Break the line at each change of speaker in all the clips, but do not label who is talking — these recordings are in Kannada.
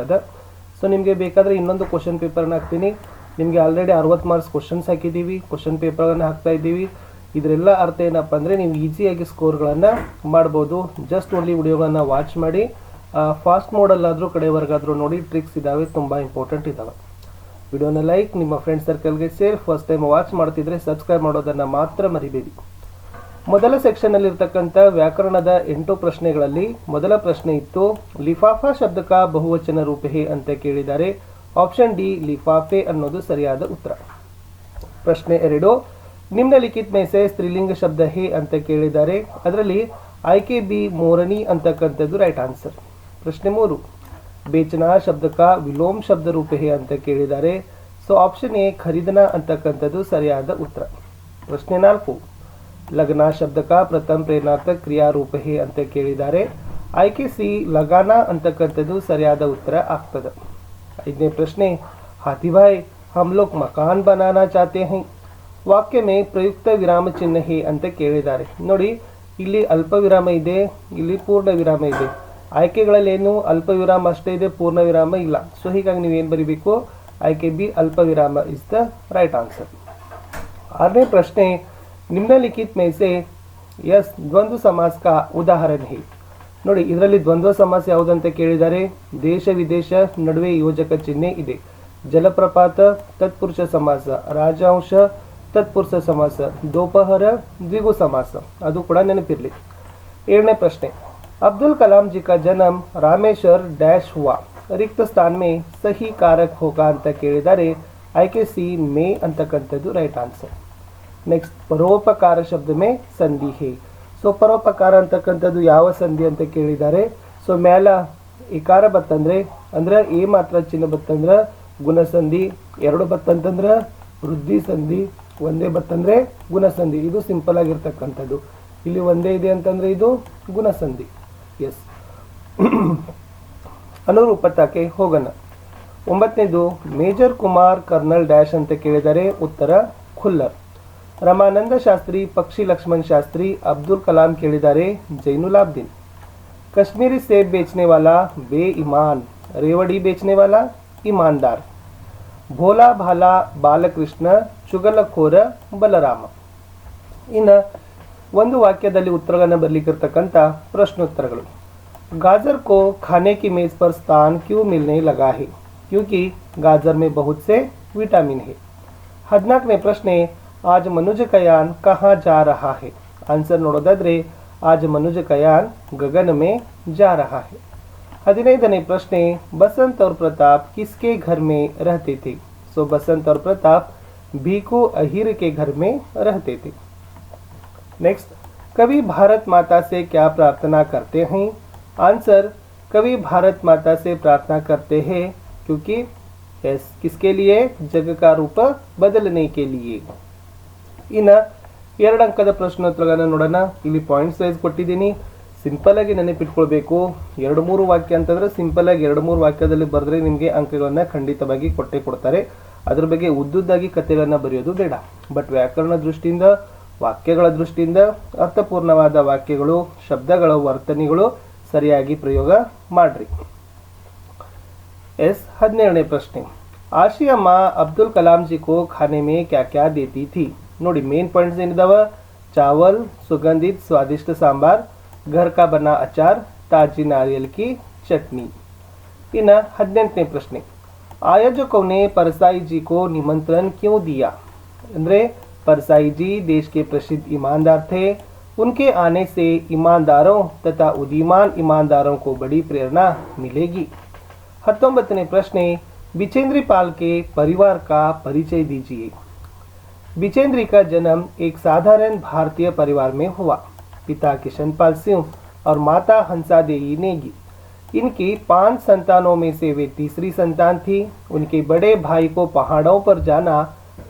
ಅದ. ಸೊ ನಿಮಗೆ ಬೇಕಾದರೆ ಇನ್ನೊಂದು ಕ್ವಶನ್ ಪೇಪರ್ನ ಹಾಕ್ತೀನಿ. ನಿಮಗೆ ಆಲ್ರೆಡಿ 60 ಮಾರ್ಕ್ಸ್ ಕ್ವಶನ್ಸ್ ಹಾಕಿದ್ದೀವಿ, ಕ್ವಶನ್ ಪೇಪರ್ಗಳನ್ನು ಹಾಕ್ತಾ ಇದ್ದೀವಿ. ಇದರೆಲ್ಲ ಅರ್ಥ ಏನಪ್ಪ ಅಂದರೆ ನೀವು ಈಸಿಯಾಗಿ ಸ್ಕೋರ್ಗಳನ್ನು ಮಾಡ್ಬೋದು. ಜಸ್ಟ್ ಓನ್ಲಿ ವಿಡಿಯೋಗಳನ್ನು ವಾಚ್ ಮಾಡಿ, ಫಾಸ್ಟ್ ಮೋಡಲ್ಲಾದರೂ ಕಡೆವರೆಗಾದರೂ ನೋಡಿ. ಟ್ರಿಕ್ಸ್ ಇದ್ದಾವೆ, ತುಂಬ ಇಂಪಾರ್ಟೆಂಟ್ ಇದ್ದಾವೆ. ವಿಡಿಯೋನ ಲೈಕ್, ನಿಮ್ಮ ಫ್ರೆಂಡ್ ಸರ್ಕಲ್ಗೆ ಶೇರ್. ಫಸ್ಟ್ ಟೈಮ್ ವಾಚ್ ಮಾಡ್ತಿದ್ರೆ ಸಬ್ಸ್ಕ್ರೈಬ್ ಮಾಡೋದನ್ನು ಮಾತ್ರ ಮರಿಬೇಡಿ. ಮೊದಲ ಸೆಕ್ಷನ್ನಲ್ಲಿರ್ತಕ್ಕಂಥ ವ್ಯಾಕರಣದ 8 ಪ್ರಶ್ನೆಗಳಲ್ಲಿ ಮೊದಲ ಪ್ರಶ್ನೆ ಇತ್ತು, ಲಿಫಾಫಾ ಶಬ್ದಕ ಬಹುವಚನ ರೂಪ ಹೇ ಅಂತ ಕೇಳಿದ್ದಾರೆ. ಆಪ್ಷನ್ ಡಿ ಲಿಫಾಫೆ ಅನ್ನೋದು ಸರಿಯಾದ ಉತ್ತರ. ಪ್ರಶ್ನೆ 2, ನಿಮ್ನಲಿಖಿತ್ ಮೇ ಸೆ ಸ್ತ್ರೀಲಿಂಗ ಶಬ್ದ ಹೇ ಅಂತ ಕೇಳಿದ್ದಾರೆ. ಅದರಲ್ಲಿ ಆಯ್ಕೆ ಬಿ ಮೋರಣಿ ಅಂತಕ್ಕಂಥದ್ದು ರೈಟ್ ಆನ್ಸರ್. ಪ್ರಶ್ನೆ 3, ಬೇಚನಾ ಶಬ್ದಕ ವಿಲೋಮ್ ಶಬ್ದ ರೂಪ ಹೇ ಅಂತ ಕೇಳಿದ್ದಾರೆ. ಸೊ ಆಪ್ಷನ್ ಎ ಖರೀದನಾ ಅಂತಕ್ಕಂಥದ್ದು ಸರಿಯಾದ ಉತ್ತರ. ಪ್ರಶ್ನೆ 4, ಲಗ್ನ ಶಬ್ದಕ ಪ್ರಥಮ ಪ್ರೇರಣಾರ್ಥಕ ಕ್ರಿಯಾ ರೂಪ ಹೇ ಅಂತ ಕೇಳಿದ್ದಾರೆ. ಆಯ್ಕೆ ಸಿ ಲಗಾನ ಅಂತಕ್ಕಂಥದ್ದು ಸರಿಯಾದ ಉತ್ತರ ಆಗ್ತದೆ. 5ನೇ ಪ್ರಶ್ನೆ, ಹಾಥಿಭಾಯ್ ಹಮ್ ಲೋಗ್ ಮಕಾನ್ ಬನಾನಾ ಚಾತೆ ಹೈ ವಾಕ್ಯ ಮೇ ಪ್ರಯುಕ್ತ ವಿರಾಮ ಚಿಹ್ನ ಹೇ ಅಂತ ಕೇಳಿದ್ದಾರೆ. ನೋಡಿ, ಇಲ್ಲಿ ಅಲ್ಪ ವಿರಾಮ ಇದೆ, ಇಲ್ಲಿ ಪೂರ್ಣ ವಿರಾಮ ಇದೆ. ಆಯ್ಕೆಗಳಲ್ಲಿ ಏನು ಅಲ್ಪ ವಿರಾಮ ಅಷ್ಟೇ ಇದೆ, ಪೂರ್ಣ ವಿರಾಮ ಇಲ್ಲ. ಸೊ ಹೀಗಾಗಿ ನೀವೇನು ಬರೀಬೇಕು, ಆಯ್ಕೆ ಬಿ ಅಲ್ಪ ವಿರಾಮ ಇಸ್ ದ ರೈಟ್ ಆನ್ಸರ್. 6ನೇ ಪ್ರಶ್ನೆ, ನಿಮ್ನಲಿಖಿತ್ ಮೇ ಸೆ ಎಸ್ ದ್ವಂದ್ವ ಸಮಾಸ ಕಾ ಉದಾಹರಣೆ ಹೇ. ನೋಡಿ, ಇದರಲ್ಲಿ ದ್ವಂದ್ವ ಸಮಾಸ ಯಾವುದಂತ ಕೇಳಿದ್ದಾರೆ. ದೇಶ ವಿದೇಶ ನಡುವೆ ಯೋಜಕ ಚಿಹ್ನೆ ಇದೆ. ಜಲಪ್ರಪಾತ ತತ್ಪುರುಷ ಸಮಾಸ, ರಾಜವಂಶ ತತ್ಪುರುಷ ಸಮಾಸ, ದೋಪಹರ ದ್ವಿಗು ಸಮಾಸ, ಅದು ಕೂಡ ನೆನಪಿರಲಿ. 7ನೇ ಪ್ರಶ್ನೆ, अब्दुल कलाम जी का जन्म रामेश्वर डैश हुआ, रिक्त स्थान में सही कारक होगा ಅಂತ ಕೇಳಿದ್ದಾರೆ. ಆಯ್ಕೆ ಸಿ ಮೇ ಅಂತಕ್ಕಂಥದ್ದು ರೈಟ್ ಆನ್ಸರ್. ನೆಕ್ಸ್ಟ್, ಪರೋಪಕಾರ ಶಬ್ದ ಮೇ ಸಂಧಿ ಹೇ. ಸೊ ಪರೋಪಕಾರ ಅಂತಕ್ಕಂಥದ್ದು ಯಾವ ಸಂಧಿ ಅಂತ ಕೇಳಿದ್ದಾರೆ. ಸೊ ಮ್ಯಾಲ ಇಕಾರ ಬತ್ತಂದ್ರೆ ಅಂದ್ರೆ ಎ ಮಾತ್ರ ಚಿಹ್ನೆ ಬತ್ತಂದ್ರೆ ಗುಣಸಂಧಿ, 2 ಬತ್ತಂತಂದ್ರೆ ವೃದ್ಧಿ ಸಂಧಿ, ಒಂದೇ ಬತ್ತಂದ್ರೆ ಗುಣಸಂಧಿ. ಇದು ಸಿಂಪಲ್ ಆಗಿರ್ತಕ್ಕಂಥದ್ದು. ಇಲ್ಲಿ ಒಂದೇ ಇದೆ ಅಂತಂದ್ರೆ ಇದು ಗುಣಸಂಧಿ. ಎಸ್, ಅನುರೂಪತಕ್ಕೆ ಹೋಗೋಣ. 9ನೇದು, ಮೇಜರ್ ಕುಮಾರ್ ಕರ್ನಲ್ ಡ್ಯಾಶ್ ಅಂತ ಕೇಳಿದರೆ ಉತ್ತರ ಖುಲ್ಲರ್. ರಮಾನಂದ ಶಾಸ್ತ್ರಿ ಪಕ್ಷಿ ಲಕ್ಷ್ಮಣ್ ಶಾಸ್ತ್ರಿ. ಅಬ್ದುಲ್ ಕಲಾಂ ಕೇಳಿದ್ದಾರೆ ಜೈನುಲಾಬ್ದೀನ್. कश्मीरी सेब बेचने वाला बेईमान, रेवड़ी बेचने वाला ईमानदार. भोला भाला बालकृष्ण, ಚುಗಲಖೋರ ಬಲರಾಮ. ಇನ್ನು ಒಂದು ವಾಕ್ಯದಲ್ಲಿ ಉತ್ತರಗಳನ್ನು ಬರಲಿಕ್ಕಿರ್ತಕ್ಕಂಥ ಪ್ರಶ್ನೋತ್ತರಗಳು. गाजर को खाने की मेज पर स्थान क्यों मिलने लगा है? क्योंकि गाजर में बहुत से विटामिन है. 14ನೇ ಪ್ರಶ್ನೆ, आज मनुज कयान कहाँ जा रहा है? आंसर ನೋಡೋದಾದ್ರೆ आज मनुज कयान गगन में जा रहा है. 15ನೇ ಪ್ರಶ್ನೆ, बसंत और प्रताप किसके घर में रहते थे? सो बसंत और प्रताप भीखू अहीर के घर में रहते थे. नेक्स्ट, कवि भारत माता से क्या प्रार्थना करते हैं? आंसर, कवि भारत माता से प्रार्थना करते हैं क्योंकि किसके लिए? जग का रूप बदलने के लिए. ಇನ್ನು 2 ಅಂಕದ ಪ್ರಶ್ನೋತ್ತರಗಳನ್ನು ನೋಡೋಣ. ಇಲ್ಲಿ ಪಾಯಿಂಟ್ಸ್ ವೈಸ್ ಕೊಟ್ಟಿದ್ದೀನಿ. ಸಿಂಪಲ್ ಆಗಿ ನೆನಪಿಟ್ಕೊಳ್ಬೇಕು. 2-3 ವಾಕ್ಯ ಅಂತಂದ್ರೆ ಸಿಂಪಲ್ ಆಗಿ 2-3 ವಾಕ್ಯದಲ್ಲಿ ಬರೆದ್ರೆ ನಿಮಗೆ ಅಂಕಗಳನ್ನು ಖಂಡಿತವಾಗಿ ಕೊಟ್ಟೇ ಕೊಡ್ತಾರೆ. ಅದ್ರ ಬಗ್ಗೆ ಉದ್ದುದ್ದಾಗಿ ಕಥೆಗಳನ್ನು ಬರೆಯೋದು ಬೇಡ. ಬಟ್ ವ್ಯಾಕರಣ ದೃಷ್ಟಿಯಿಂದ, ವಾಕ್ಯಗಳ ದೃಷ್ಟಿಯಿಂದ ಅರ್ಥಪೂರ್ಣವಾದ ವಾಕ್ಯಗಳು, ಶಬ್ದಗಳ ವರ್ತನೆಗಳು ಸರಿಯಾಗಿ ಪ್ರಯೋಗ ಮಾಡ್ರಿ. 17ನೇ ಪ್ರಶ್ನೆ, ಆಶಿಯಾ ಮಾ ಅಬ್ದುಲ್ ಕಲಾಂ ಜಿ ಕೋ ಖಾನೆ ಮೇ ಕ್ಯಾ ಕ್ಯಾ ದೇತಿ ಥಿ? ನೋಡಿ, ಮೇನ್ ಪಾಯಿಂಟ್ಸ್ ಏನಿದಾವ, ಚಾವಲ್, ಸುಗಂಧಿत स्वादिष्ट सांबार, घर का बना अचार, ताजी नारियल की चटनी. ಇನ್ನು 18ನೇ ಪ್ರಶ್ನೆ, आयोजकों ने परसाई जी को निमंत्रण क्यों दिया? ಅಂದ್ರೆ परसाई जी देश के प्रसिद्ध ईमानदार थे. उनके आने से ईमानदारों तथा उदीमान ईमानदारों को बड़ी प्रेरणा मिलेगी. 19ನೇ ಪ್ರಶ್ನೆ, बिचेंद्री पाल के परिवार का परिचय दीजिए. बिचेंद्री का जन्म एक साधारण भारतीय परिवार में हुआ. पिता किशनपाल सिंह और माता हंसा देवी नेगी. इनकी 5 संतानों में से वे तीसरी संतान थी. उनके बड़े भाई को पहाड़ों पर जाना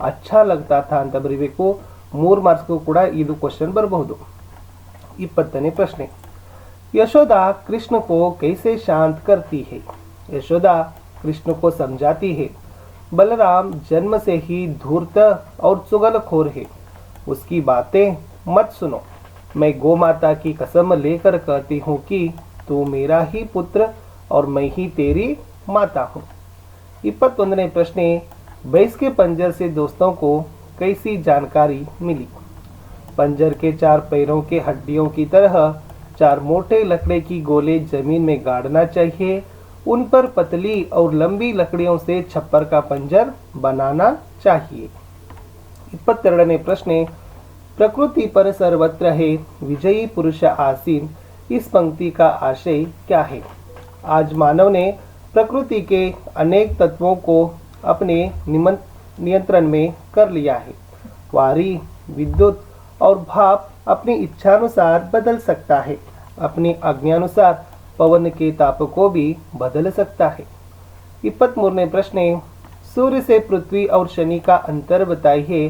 अच्छा लगता था ಅಂತ ಬರೀಬೇಕು. 3 ಮಾರ್ಕ್ಸ್ಗೂ ಕೂಡ ಇದು ಕ್ವಶನ್ ಬರಬಹುದು. 20ನೇ ಪ್ರಶ್ನೆ, यशोदा कृष्ण को कैसे शांत करती है? यशोदा कृष्ण को समझाती है. बलराम जन्म से ही धूर्त और चुगलखोर है. उसकी बातें मत सुनो. मैं गौ माता की कसम लेकर कहती हूँ कि तू मेरा ही पुत्र और मैं ही तेरी माता हूँ। 21ನೇ ಪ್ರಶ್ನೆ, भैंस के पंजर से दोस्तों को कैसी जानकारी मिली? पंजर के 4 पैरों के हड्डियों की तरह 4 मोटे लकड़े की गोले जमीन में गाड़ना चाहिए। उन पर पतली और लंबी लकड़ियों से छप्पर का पंजर बनाना चाहिए। 22ನೇ ಪ್ರಶ್ನೆ, प्रकृति पर सर्वत्र है विजयी पुरुष आसीन, इस पंक्ति का आशय क्या है? आज मानव ने प्रकृति के अनेक तत्वों को अपने नियंत्रण में कर लिया है। वारी, विद्युत और भाप अपनी इच्छानुसार बदल सकता है। अपनी आज्ञानुसार पवन के ताप को भी बदल सकता है। 23ನೇ ಪ್ರಶ್ನೆ, सूर्य से पृथ्वी और शनि का अंतर बताइए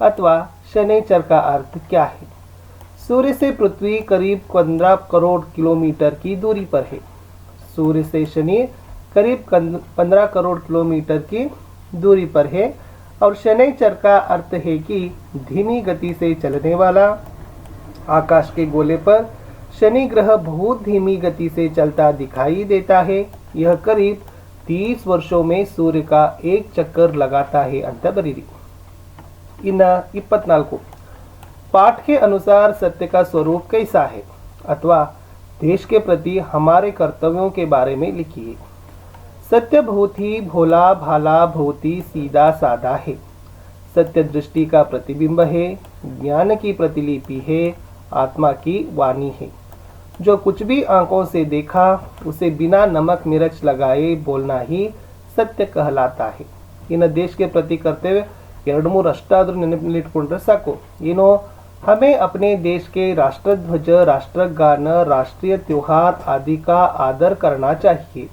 अथवा शनैचर का अर्थ क्या है? सूर्य से पृथ्वी करीब 15 करोड़ किलोमीटर की दूरी पर है। सूर्य से शनि करीब 15 करोड़ किलोमीटर की दूरी पर है और शनैचर का अर्थ है कि धीमी गति से चलने वाला। आकाश के गोले पर शनि ग्रह बहुत धीमी गति से चलता दिखाई देता है। यह करीब 30 वर्षों में सूर्य का एक चक्कर लगाता है ಅಂತ ಬರೀರಿ। ಇನ್ನು 24, पाठ के अनुसार सत्य का स्वरूप कैसा है अथवा देश के प्रति हमारे कर्तव्यों के बारे में लिखिए। सत्य बहुत ही भोला भाला, बहुत ही सीधा साधा है। सत्य दृष्टि का प्रतिबिंब है, ज्ञान की प्रतिलिपि है, आत्मा की वाणी है। जो कुछ भी आंखों से देखा उसे बिना नमक मिर्च लगाए बोलना ही सत्य कहलाता है। इन देश के प्रति कर्तव्य 2-3 ಅಷ್ಟಾದರೂ ನೆನಪಿನಲ್ಲಿಟ್ಕೊಂಡ್ರೆ ಸಾಕು। ಏನೋ हमें अपने देश के राष्ट्रध्वज, राष्ट्रगान, राष्ट्रीय त्योहार आदि का आदर करना चाहिए।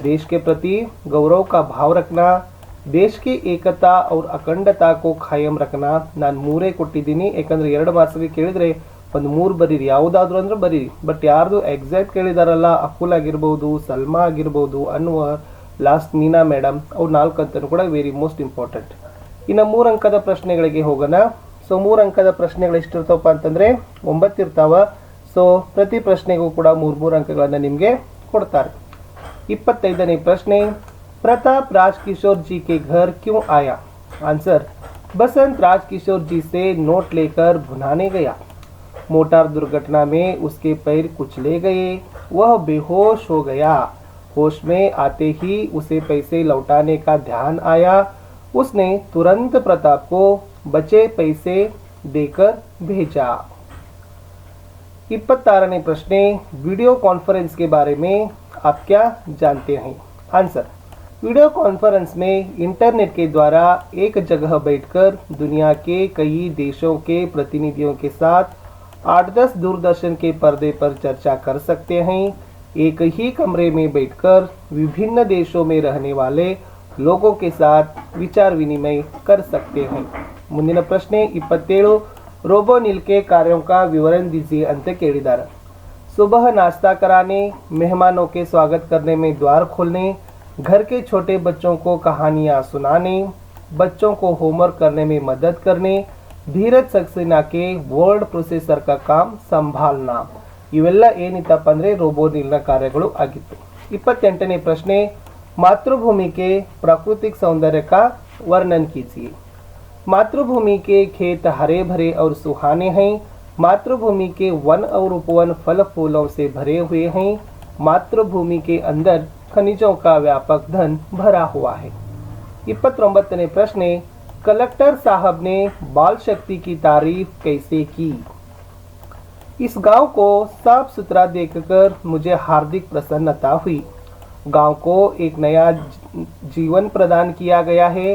देश के प्रति गौरव का भाव रखना, देश की एकता और अखंडता को कायम रखना। ನಾನು 3 ಕೊಟ್ಟಿದ್ದೀನಿ, ಯಾಕಂದ್ರೆ 2 ಮಾರ್ಕ್ಸ್ಗೆ ಕೇಳಿದ್ರೆ ಒಂದು 3 ಬರೀರಿ, ಯಾವುದಾದ್ರೂ ಅಂದ್ರೆ ಬರೀರಿ. ಬಟ್ ಯಾರ್ದು ಎಕ್ಸಾಕ್ಟ್ ಕೇಳಿದಾರಲ್ಲ, ಅಕುಲ್ ಆಗಿರ್ಬೋದು, ಸಲ್ಮಾ ಆಗಿರ್ಬೋದು, ಅನ್ವರ್, ಲಾಸ್ಟ್ ಮೀನಾ ಮೇಡಮ್, ಅವ್ರು 4 ಅಂತನೂ ಕೂಡ ವೆರಿ ಮೋಸ್ಟ್ ಇಂಪಾರ್ಟೆಂಟ್. ಇನ್ನು 3 ಅಂಕದ ಪ್ರಶ್ನೆಗಳಿಗೆ ಹೋಗೋಣ. ಸೊ 3 ಅಂಕದ ಪ್ರಶ್ನೆಗಳು ಎಷ್ಟಿರ್ತಾವಪ್ಪ ಅಂತಂದರೆ 9 ಇರ್ತಾವ. ಸೊ ಪ್ರತಿ ಪ್ರಶ್ನೆಗೂ ಕೂಡ 3 ಅಂಕಗಳನ್ನು ನಿಮಗೆ ಕೊಡ್ತಾರೆ. 25ನೇ ಪ್ರಶ್ನೆ, प्रताप राजकिशोर जी के घर क्यों आया? आंसर, बसंत राजकिशोर जी से नोट लेकर भुनाने गया। मोटार दुर्घटना में उसके पैर कुचले गए, वह बेहोश हो गया। होश में आते ही उसे पैसे लौटाने का ध्यान आया। उसने तुरंत प्रताप को बचे पैसे देकर भेजा। 26ನೇ प्रश्न, वीडियो कॉन्फ्रेंस के बारे में आप क्या जानते हैं? आंसर, वीडियो कॉन्फ्रेंस में इंटरनेट के द्वारा एक जगह बैठकर दुनिया के कई देशों के प्रतिनिधियों के साथ 8-10 दूरदर्शन के पर्दे पर चर्चा कर सकते हैं। एक ही कमरे में बैठकर विभिन्न देशों में रहने वाले लोगों के साथ विचार विनिमय कर सकते हैं। ಮುಂದಿನ ಪ್ರಶ್ನೆ 27, रोबोनिल के कार्यों का विवरण दीजिए ಅಂತ ಕೇಳಿದ್ದಾರೆ. सुबह नाश्ता कराने, मेहमानों के स्वागत करने में द्वार खोलने, घर के छोटे बच्चों को कहानियाँ सुनाने, बच्चों को होमवर्क करने में मदद करने, धीरज सक्सेना के वर्ड प्रोसेसर का काम संभालना, ಇವೆಲ್ಲ ಏನಿತ್ತಪ್ಪ ಅಂದರೆ ರೋಬೋನಿಲ್ನ ಕಾರ್ಯಗಳು ಆಗಿತ್ತು. 28ನೇ ಪ್ರಶ್ನೆ, मातृभूमि के प्राकृतिक सौंदर्य का वर्णन कीजिए। मातृभूमि के खेत हरे भरे और सुहाने हैं। मातृभूमि के वन और उपवन फल फूलों से भरे हुए हैं। मातृभूमि के अंदर खनिजों का व्यापक धन भरा हुआ है। 29ನೇ प्रश्न, कलेक्टर साहब ने बाल शक्ति की तारीफ कैसे की? इस गांव को साफ सुथरा देखकर मुझे हार्दिक प्रसन्नता हुई। गांव को एक नया जीवन प्रदान किया गया है।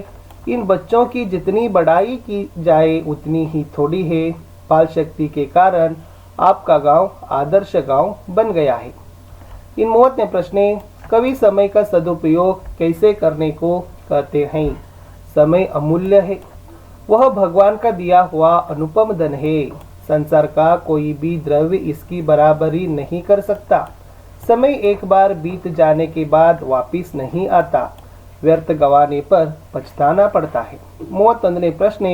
इन बच्चों की जितनी बड़ाई की जाए उतनी ही थोड़ी है। बाल शक्ति के कारण आपका गांव आदर्श गांव बन गया है। इन 30ನೇ प्रश्न, कवि समय का सदुपयोग कैसे करने को कहते हैं? समय अमूल्य है, वह भगवान का दिया हुआ अनुपम धन है। संसार का कोई भी द्रव्य इसकी बराबरी नहीं कर सकता। समय एक बार बीत जाने के बाद वापिस नहीं आता, व्यर्थ गवाने पर पछताना पड़ता है। 31ನೇ प्रश्न,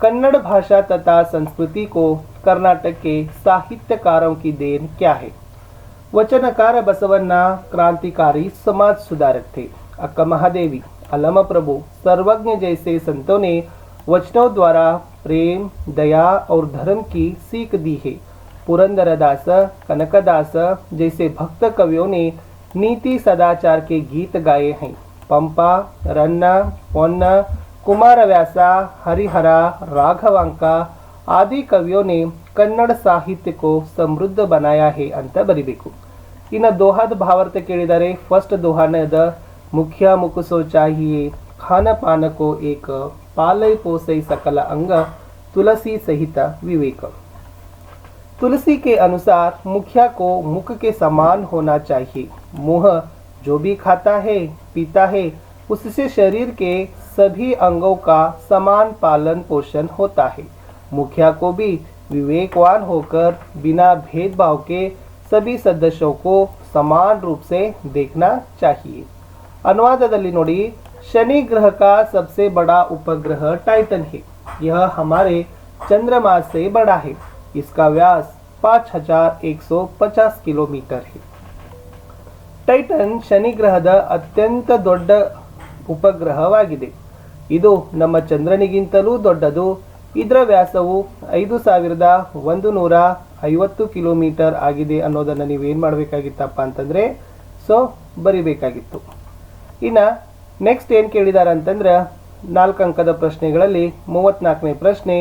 कन्नड़ भाषा तथा संस्कृति को कर्नाटक के साहित्यकारों की देन क्या है? वचनकार बसवಣ್ಣ क्रांतिकारी समाज सुधारक थे। अक्का महादेवी, अलम प्रभु, सर्वज्ञ जैसे संतों ने वचनों द्वारा प्रेम, दया और धर्म की सीख दी है। पुरंदरदास, कनकदास जैसे भक्त कवियों ने नीति सदाचार के गीत गाए हैं। पंपा, रन्ना, पोन्ना, कुमारव्यास, हरिहरा, राघवांका आदि कवियों ने कन्नड़ साहित्य को समृद्ध बनाया है ಅಂತ ಬರಿಬೇಕು। ಇನ್ನು ದೋಹಾದ ಭಾವಾರ್ಥ ಕೇಳಿದರೆ ಫಸ್ಟ್ ದೋಹಾನದ ಮುಖ್ಯ ಮುಕುಸೋ ಚಾಹಿಯೇ खान पान को एक पालय पोसई सकल अंग तुलसी सहित विवेक। तुलसी के अनुसार मुखिया को मुख के समान होना चाहिए। मुंह जो भी खाता है पीता है उससे शरीर के सभी अंगों का समान पालन पोषण होता है। मुखिया को भी विवेकवान होकर बिना भेदभाव के सभी सदस्यों को समान रूप से देखना चाहिए। अनुवादದಲ್ಲಿ ನೋಡಿ, शनि ग्रह का सबसे बड़ा उपग्रह टाइटन है। यह हमारे चंद्रमा से बड़ा है। इसका व्यास 5150 किलोमीटर है। ಟೈಟನ್ ಶನಿ ಗ್ರಹದ ಅತ್ಯಂತ ದೊಡ್ಡ ಉಪಗ್ರಹವಾಗಿದೆ. ಇದು ನಮ್ಮ ಚಂದ್ರನಿಗಿಂತಲೂ ದೊಡ್ಡದು. ಇದರ ವ್ಯಾಸವು 5150 ಕಿಲೋಮೀಟರ್ ಆಗಿದೆ ಅನ್ನೋದನ್ನು ನೀವೇನು ಮಾಡಬೇಕಾಗಿತ್ತಪ್ಪ ಅಂತಂದರೆ ಬರಿಬೇಕಾಗಿತ್ತು. ಇನ್ನು ನೆಕ್ಸ್ಟ್ ಏನು ಕೇಳಿದ್ದಾರೆ ಅಂತಂದ್ರೆ 4 अंकದ ಪ್ರಶ್ನೆಗಳಲ್ಲಿ 34ನೇ ಪ್ರಶ್ನೆ,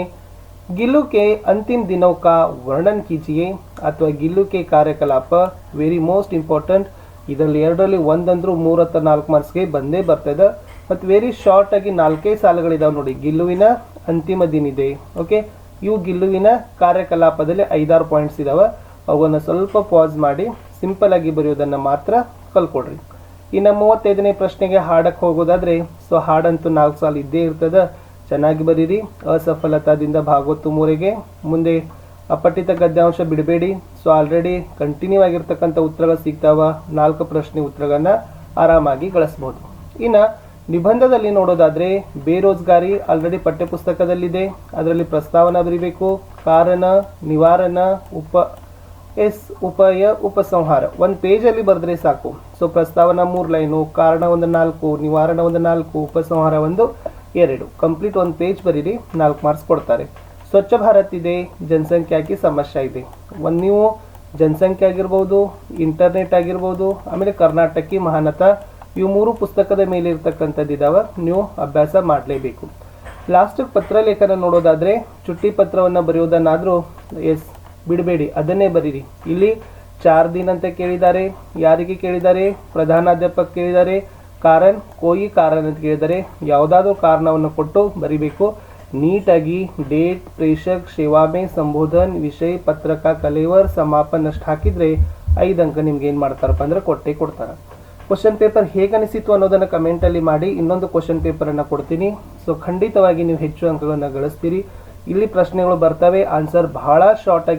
गिल्लू के अंतिम दिनों का वर्णन कीजिए ಅಥವಾ ಗಿಲ್ಲು ಕೆ ಕಾರ್ಯಕಲಾಪ ವೆರಿ ಮೋಸ್ಟ್ ಇಂಪಾರ್ಟೆಂಟ್. ಇದರಲ್ಲಿ ಎರಡರಲ್ಲಿ ಒಂದಂದ್ರೂ 34 ಮಾರ್ಕ್ಸ್ಗೆ ಬಂದೇ ಬರ್ತದೆ. ಮತ್ತು ವೆರಿ ಶಾರ್ಟ್ ಆಗಿ 4 ಸಾಲುಗಳಿದಾವೆ ನೋಡಿ. ಗಿಲ್ಲುವಿನ ಅಂತಿಮ ದಿನ ಇದೆ, ಓಕೆ. ಇವು ಗಿಲ್ಲುವಿನ ಕಾರ್ಯಕಲಾಪದಲ್ಲಿ 5-6 ಪಾಯಿಂಟ್ಸ್ ಇದಾವೆ. ಅವನ್ನು ಸ್ವಲ್ಪ ಪಾಸ್ ಮಾಡಿ ಸಿಂಪಲ್ ಆಗಿ ಬರೆಯೋದನ್ನು ಮಾತ್ರ ಕಲ್ಕೊಡ್ರಿ. ಇನ್ನು 35ನೇ ಪ್ರಶ್ನೆಗೆ ಹಾಡಕ್ಕೆ ಹೋಗೋದಾದ್ರೆ ಹಾಡಂತೂ 4 ಸಾಲು ಇದ್ದೇ ಇರ್ತದೆ, ಚೆನ್ನಾಗಿ ಬರೀರಿ. ಅಸಫಲತಾದಿಂದ ಭಾಗವತ್ತು ಮೂರೆಗೆ ಮುಂದೆ ಅಪಠಿತ ಗದ್ಯಾಂಶ ಬಿಡಬೇಡಿ. ಆಲ್ರೆಡಿ ಕಂಟಿನ್ಯೂ ಆಗಿರ್ತಕ್ಕಂಥ ಉತ್ತರಗಳು ಸಿಗ್ತಾವ. 4 ಪ್ರಶ್ನೆ ಉತ್ತರಗಳನ್ನ ಆರಾಮಾಗಿ ಗಳಿಸ್ಬೋದು. ಇನ್ನು ನಿಬಂಧದಲ್ಲಿ ನೋಡೋದಾದ್ರೆ ಬೇರೋಜ್ಗಾರಿ ಆಲ್ರೆಡಿ ಪಠ್ಯಪುಸ್ತಕದಲ್ಲಿದೆ, ಅದರಲ್ಲಿ ಪ್ರಸ್ತಾವನಾ ಬರೀಬೇಕು. ಕಾರಣ, ನಿವಾರಣ, ಉಪಾಯ, ಉಪಸಂಹಾರ ಒಂದು ಪೇಜಲ್ಲಿ ಬರೆದ್ರೆ ಸಾಕು. ಪ್ರಸ್ತಾವನಾ 3 ಲೈನು, ಕಾರಣ 4, ನಿವಾರಣ 4, ಉಪಸಂಹಾರ 2 ಕಂಪ್ಲೀಟ್ ಒಂದು ಪೇಜ್ ಬರೀರಿ, 4 ಮಾರ್ಕ್ಸ್ ಕೊಡ್ತಾರೆ. ಸ್ವಚ್ಛ ಭಾರತ್ ಇದೆ, ಜನಸಂಖ್ಯಾಕಿ ಸಮಸ್ಯೆ ಇದೆ. ನೀವು ಜನಸಂಖ್ಯೆ ಆಗಿರ್ಬೋದು, ಇಂಟರ್ನೆಟ್ ಆಗಿರ್ಬೋದು, ಆಮೇಲೆ ಕರ್ನಾಟಕಿ ಮಹಾನತಾ, ಇವು 3 ಪುಸ್ತಕದ ಮೇಲೆ ಇರ್ತಕ್ಕಂಥದ್ದು ಇದಾವೆ, ನೀವು ಅಭ್ಯಾಸ ಮಾಡಲೇಬೇಕು. ಲಾಸ್ಟ್ ಪತ್ರ ಲೇಖನ ನೋಡೋದಾದ್ರೆ ಚುಟ್ಟಿ ಪತ್ರವನ್ನು ಬರೆಯೋದನ್ನಾದರೂ ಬಿಡಬೇಡಿ, ಅದನ್ನೇ ಬರೀರಿ. ಇಲ್ಲಿ 4 ದಿನ ಅಂತ ಕೇಳಿದ್ದಾರೆ. ಯಾರಿಗೆ ಕೇಳಿದ್ದಾರೆ? ಪ್ರಧಾನಾಧ್ಯಾಪಕ ಕೇಳಿದ್ದಾರೆ. ಕಾರಣ, ಕೋಯಿ ಕಾರಣ ಅಂತ ಕೇಳಿದರೆ ಯಾವುದಾದ್ರೂ ಕಾರಣವನ್ನು ಕೊಟ್ಟು ಬರಿಬೇಕು. ನೀಟಾಗಿ ಡೇಟ್, ಪ್ರೇಷಕ್, ಸೇವಾಮೆ, ಸಂಬೋಧನ್, ವಿಷಯ, ಪತ್ರಕ, ಕಲೇವರ್, ಸಮಾಪನ ಅಷ್ಟು ಹಾಕಿದರೆ 5 ಅಂಕ ನಿಮ್ಗೆ ಏನು ಮಾಡ್ತಾರಪ್ಪ ಅಂದ್ರೆ ಕೊಡ್ತಾರೆ. ಕ್ವಶನ್ ಪೇಪರ್ ಹೇಗೆ ಅನಿಸಿತು ಅನ್ನೋದನ್ನು ಕಮೆಂಟಲ್ಲಿ ಮಾಡಿ. ಇನ್ನೊಂದು ಕ್ವಶನ್ ಪೇಪರನ್ನು ಕೊಡ್ತೀನಿ. ಖಂಡಿತವಾಗಿ ನೀವು ಹೆಚ್ಚು ಅಂಕಗಳನ್ನು ಗಳಿಸ್ತೀರಿ. ಇಲ್ಲಿ ಪ್ರಶ್ನೆಗಳು ಬರ್ತವೆ, ಆನ್ಸರ್ ಬಹಳ ಶಾರ್ಟ್ ಆಗಿ